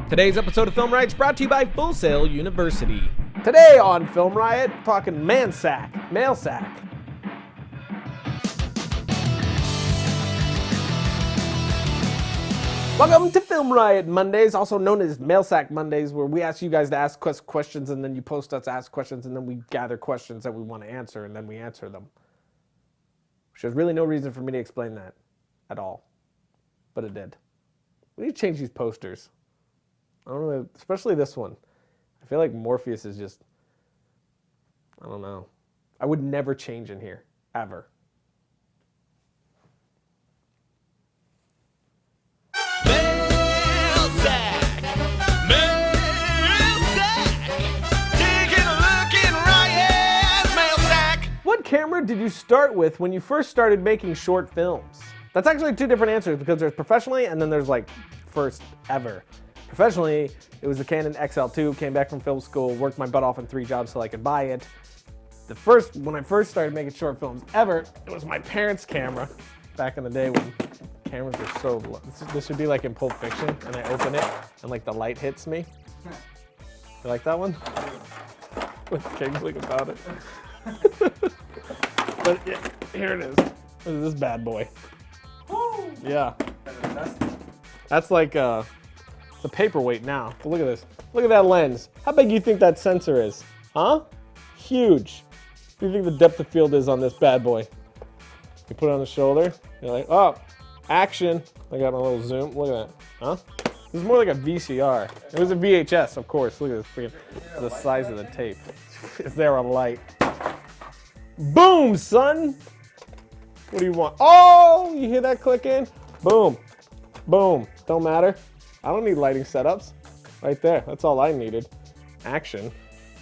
Today's episode of FilmRiot is brought to you by Full Sail University. Today on FilmRiot, talking man sack, male sack. Welcome to FilmRiot Mondays, also known as Mail Sack Mondays, where we ask you guys to ask questions and then you post us to ask questions and then we gather questions that we want to answer and then we answer them. Which there's really no reason for me to explain that at all, but it did. We need to change these posters. I don't know, especially this one. I feel like Morpheus is just, I don't know. I would never change in here, ever. Mail sack, taking a look in Riot's mail sack. What camera did you start with when you first started making short films? That's actually two different answers because there's professionally and then there's like first ever. Professionally, it was the Canon XL2, came back from film school, worked my butt off in 3 jobs so I could buy it. When I first started making short films ever, it was my parents' camera back in the day when cameras were so low. This should be like in Pulp Fiction, and I open it and like the light hits me. You like that one? With Kingsley about it. But yeah, here it is. This is this bad boy. Yeah. That's like it's a paperweight now. But look at this. Look at that lens. How big do you think that sensor is? Huh? Huge. What do you think the depth of field is on this bad boy? You put it on the shoulder. You're like, oh, action. I got a little zoom. Look at that. Huh? This is more like a VCR. It was a VHS, of course. Look at this freaking, the size of the tape. Is there a light? Boom, son. What do you want? Oh, you hear that click in? Boom. Boom. Don't matter. I don't need lighting setups. Right there. That's all I needed. Action.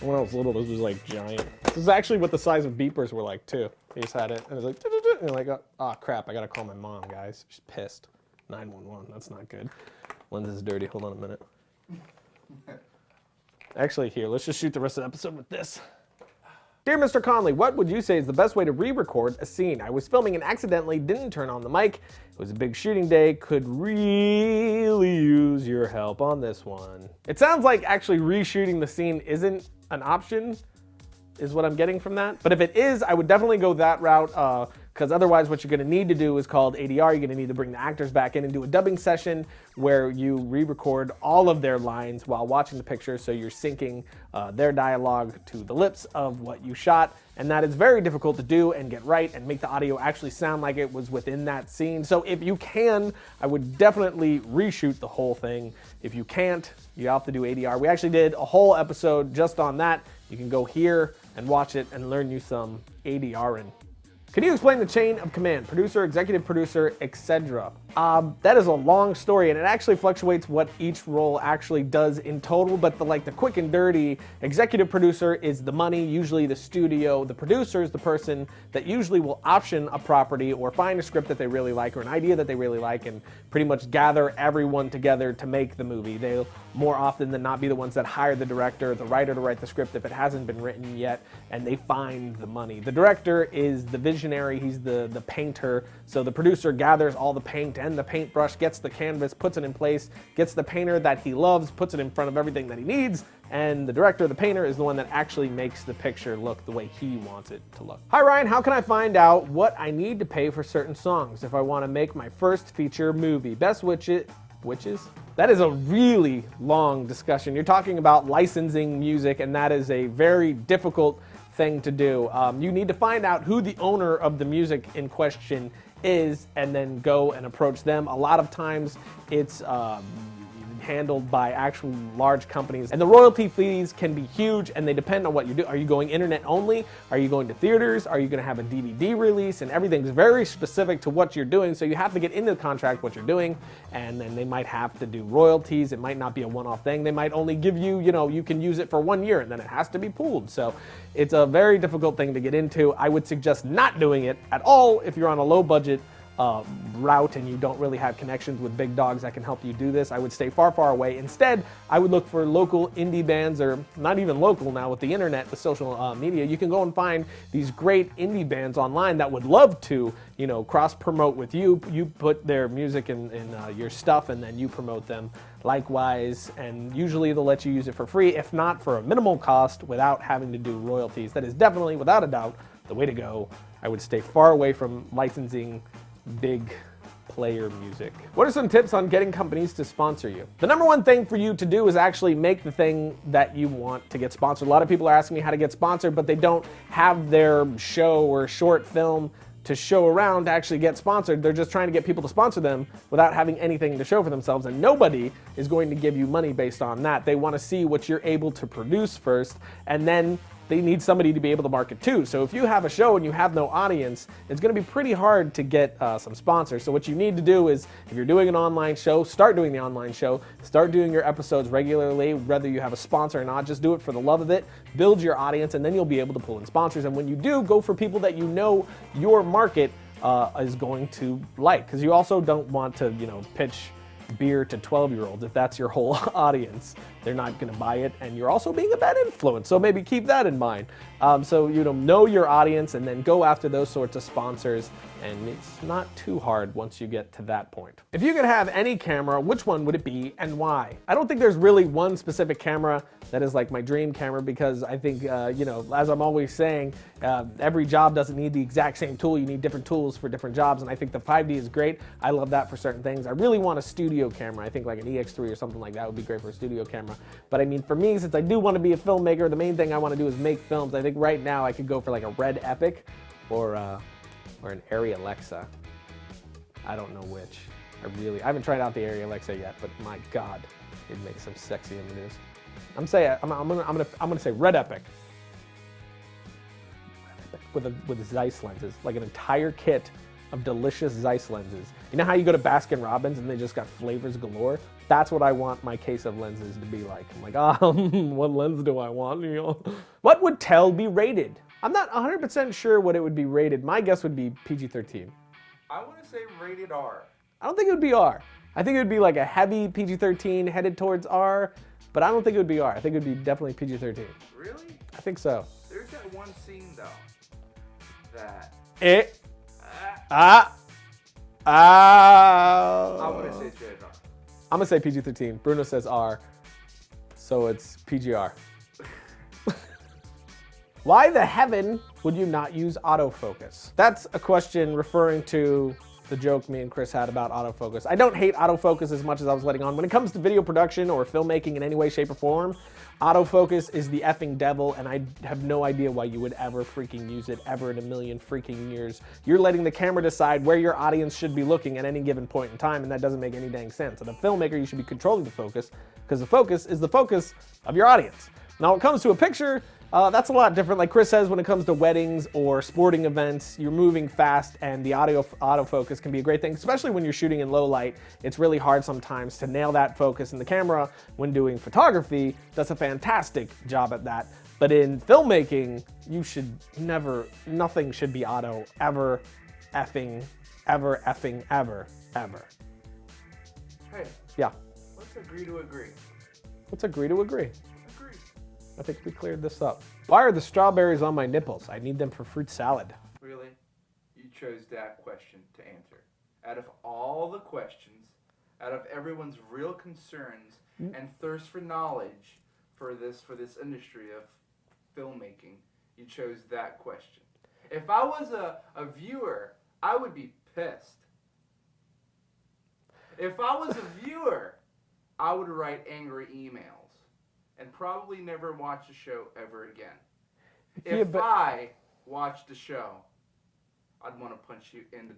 When I was little, this was like giant. This is actually what the size of beepers were like too. They just had it, and it was like, and like, oh crap, I gotta call my mom, guys. She's pissed. 911, that's not good. Lens is dirty, hold on a minute. Actually, here, let's just shoot the rest of the episode with this. Dear Mr. Conley, what would you say is the best way to re-record a scene? I was filming and accidentally didn't turn on the mic. It was a big shooting day. Could really use your help on this one. It sounds like actually reshooting the scene isn't an option, is what I'm getting from that. But if it is, I would definitely go that route, because otherwise what you're gonna need to do is called ADR. You're gonna need to bring the actors back in and do a dubbing session where you re-record all of their lines while watching the picture, so you're syncing their dialogue to the lips of what you shot. And that is very difficult to do and get right and make the audio actually sound like it was within that scene. So if you can, I would definitely reshoot the whole thing. If you can't, you have to do ADR. We actually did a whole episode just on that. You can go here and watch it and learn you some ADRing. Can you explain the chain of command? Producer, executive producer, etc. That is a long story, and it actually fluctuates what each role actually does in total, but the quick and dirty, executive producer is the money, usually the studio. The producer is the person that usually will option a property or find a script that they really like or an idea that they really like and pretty much gather everyone together to make the movie. They'll more often than not be the ones that hire the director, the writer to write the script if it hasn't been written yet, and they find the money. The director is the visionary, he's the painter, so the producer gathers all the paint and the paintbrush, gets the canvas, puts it in place, gets the painter that he loves, puts it in front of everything that he needs, and the director, the painter, is the one that actually makes the picture look the way he wants it to look. Hi Ryan, how can I find out what I need to pay for certain songs if I want to make my first feature movie? Best witches? That is a really long discussion. You're talking about licensing music, and that is a very difficult thing to do. You need to find out who the owner of the music in question is and then go and approach them. A lot of times it's handled by actual large companies, and the royalty fees can be huge, and they depend on what you do. Are you going internet only? Are you going to theaters? Are you going to have a DVD release? And everything's very specific to what you're doing, so you have to get into the contract what you're doing, and then they might have to do royalties. It might not be a one-off thing. They might only give you, you can use it for 1 year, and then it has to be pooled. So it's a very difficult thing to get into. I would suggest not doing it at all if you're on a low budget route and you don't really have connections with big dogs that can help you do this, I would stay far, far away. Instead, I would look for local indie bands, or not even local now with the internet, with social media. You can go and find these great indie bands online that would love to, you know, cross promote with you. You put their music in your stuff and then you promote them likewise, and usually they'll let you use it for free, if not for a minimal cost, without having to do royalties. That is definitely, without a doubt, the way to go. I would stay far away from licensing big player music. What are some tips on getting companies to sponsor you? The number one thing for you to do is actually make the thing that you want to get sponsored. A lot of people are asking me how to get sponsored, but they don't have their show or short film to show around to actually get sponsored. They're just trying to get people to sponsor them without having anything to show for themselves, and nobody is going to give you money based on that. They want to see what you're able to produce first, and then they need somebody to be able to market too. So if you have a show and you have no audience, it's going to be pretty hard to get some sponsors. So what you need to do is, if you're doing an online show, start doing the online show, start doing your episodes regularly, whether you have a sponsor or not. Just do it for the love of it, build your audience, and then you'll be able to pull in sponsors. And when you do, go for people that you know your market is going to like, because you also don't want to, you know, pitch beer to 12-year-olds if that's your whole audience. They're not going to buy it, and you're also being a bad influence, so maybe keep that in mind. So you know your audience, and then go after those sorts of sponsors, and it's not too hard once you get to that point. If you could have any camera, which one would it be and why? I don't think there's really one specific camera that is like my dream camera, because I think, you know, as I'm always saying, every job doesn't need the exact same tool. You need different tools for different jobs, and I think the 5D is great. I love that for certain things. I really want a studio camera. I think like an EX3 or something like that would be great for a studio camera. But I mean, for me, since I do want to be a filmmaker, the main thing I want to do is make films. I think right now I could go for like a Red Epic or an Arri Alexa. I don't know which. I haven't tried out the Arri Alexa yet, but my God, it makes some sexy images. I'm gonna say Red Epic with Zeiss lenses, like an entire kit of delicious Zeiss lenses. You know how you go to Baskin Robbins and they just got flavors galore? That's what I want my case of lenses to be like. I'm like, what lens do I want? You know? What would Tell be rated? I'm not 100% sure what it would be rated. My guess would be PG-13. I want to say rated R. I don't think it would be R. I think it would be like a heavy PG-13 headed towards R, but I don't think it would be R. I think it would be definitely PG-13. Really? I think so. There's that one scene though that I want to say it's rated R. I'm gonna say PG-13. Bruno says R, so it's PGR. Why the heaven would you not use autofocus? That's a question referring to the joke me and Chris had about autofocus. I don't hate autofocus as much as I was letting on. When it comes to video production or filmmaking in any way, shape, or form, autofocus is the effing devil, and I have no idea why you would ever freaking use it ever in a million freaking years. You're letting the camera decide where your audience should be looking at any given point in time, and that doesn't make any dang sense. And a filmmaker, you should be controlling the focus, because the focus is the focus of your audience. Now, when it comes to a picture, that's a lot different. Like Chris says, when it comes to weddings or sporting events, you're moving fast, and the autofocus can be a great thing, especially when you're shooting in low light. It's really hard sometimes to nail that focus, and the camera, when doing photography, does a fantastic job at that. But in filmmaking, you should never, nothing should be auto, ever, effing, ever, ever. Hey. Yeah. Let's agree to agree. Let's agree to agree. Agree. I think we cleared this up. Why are the strawberries on my nipples? I need them for fruit salad. Really? You chose that question to answer. Out of all the questions, out of everyone's real concerns and thirst for knowledge for this industry of filmmaking, you chose that question. If I was a viewer, I would be pissed. If I was a viewer, I would write angry emails and probably never watch the show ever again. If I watched the show, I'd want to punch you in the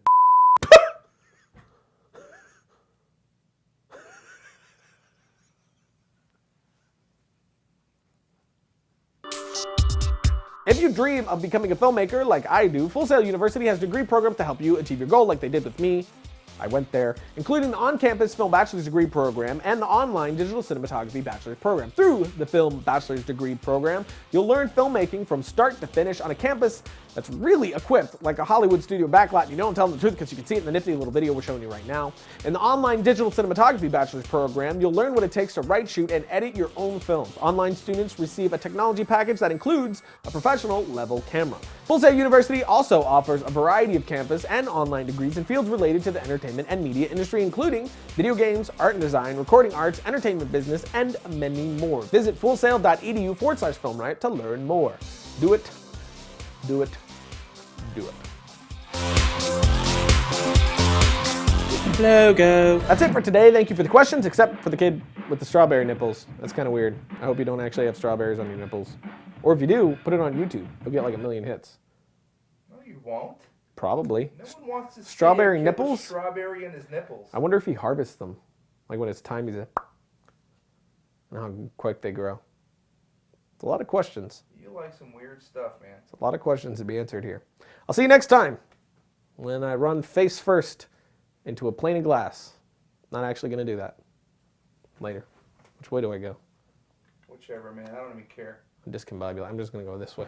If you dream of becoming a filmmaker like I do, Full Sail University has degree programs to help you achieve your goal like they did with me. I went there, including the on-campus Film Bachelor's Degree Program and the online Digital Cinematography Bachelor's Program. Through the Film Bachelor's Degree Program, you'll learn filmmaking from start to finish on a campus that's really equipped like a Hollywood studio backlot. And you know I'm telling the truth because you can see it in the nifty little video we're showing you right now. In the online digital cinematography bachelor's program, you'll learn what it takes to write, shoot, and edit your own films. Online students receive a technology package that includes a professional level camera. Full Sail University also offers a variety of campus and online degrees in fields related to the entertainment and media industry, including video games, art and design, recording arts, entertainment business, and many more. Visit fullsail.edu/FilmRiot to learn more. Do it. Do it. Do it. Logo. That's it for today. Thank you for the questions, except for the kid with the strawberry nipples. That's kind of weird. I hope you don't actually have strawberries on your nipples. Or if you do, put it on YouTube. You'll get like 1 million hits. No, you won't. Probably. No one wants to see Strawberry a kid nipples? with strawberry in his nipples. I wonder if he harvests them. Like when it's time, he's and how quick they grow. It's a lot of questions. You like some weird stuff, man. It's a lot of questions to be answered here. I'll see you next time when I run face first into a plane of glass. Not actually going to do that. Later. Which way do I go? Whichever, man. I don't even care. I'm discombobulated. I'm just going to go this way.